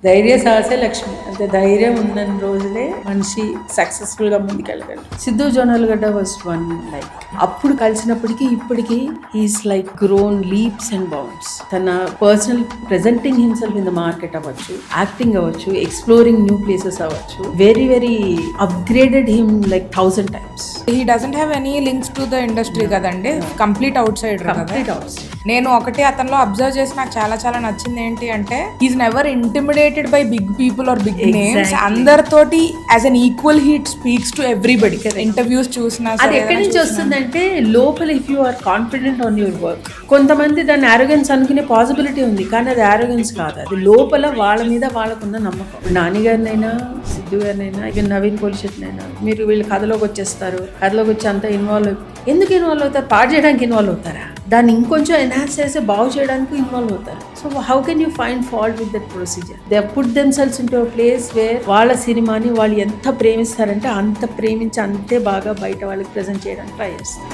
ధైర్య సాహసే లక్ష్మి. అంటే ధైర్యం ఉన్న రోజులే మనిషి సక్సెస్ఫుల్ గా ముందుకెళ్ళగలడు. Siddhu Jonnalagadda was one like. అప్పుడు కలిసినప్పటికీ ఇప్పటికీ he's like grown leaps and bounds. తన personal presenting himself in the market అవ్వచ్చు, యాక్టింగ్ అవ్వచ్చు, ఎక్స్ప్లోరింగ్ న్యూ ప్లేసెస్ అవ్వచ్చు, very upgraded him like 1000 times. He doesn't have any links to the industry కదండి, complete outside. నేను ఒకటి అతనిలో observe చేసి నాకు చాలా నచ్చింది ఏంటి అంటే, he's never intimidated by big people or big names. అందరితోటి as an equal he speaks to everybody. Interviews చూసినా అది ఎక్కడి నుంచి వస్తుందంటే, లోపల if you are confident on your work. కొంతమంది దాన్ని ఆరోగెన్స్ అనుకునే పాసిబిలిటీ ఉంది, కానీ అది ఆరోగెన్స్ కాదు. అది లోపల వాళ్ళ మీద వాళ్ళకున్న నమ్మకం. నాని గారినైనా, సిద్ధు గారినైనా, ఇక నవీన్ పోలిషెట్నైనా మీరు వీళ్ళు కథలోకి వచ్చేస్తారు, కథలోకి వచ్చి అంతా ఎందుకు ఇన్వాల్వ్ అవుతారు? పాడు చేయడానికి ఇన్వాల్వ్ అవుతారా? దాన్ని ఇంకొంచెం ఎన్హాన్స్ చేసి బాగు చేయడానికి ఇన్వాల్వ్ అవుతారు. So how can you find fault with that procedure? They put themselves into a place where వాళ్ళ సినిమాని వాళ్ళు ఎంత ప్రేమిస్తారంటే అంత ప్రేమించి అంతే బాగా బయట వాళ్ళకి ప్రజెంట్ చేయడానికి ట్రై చేస్తారు.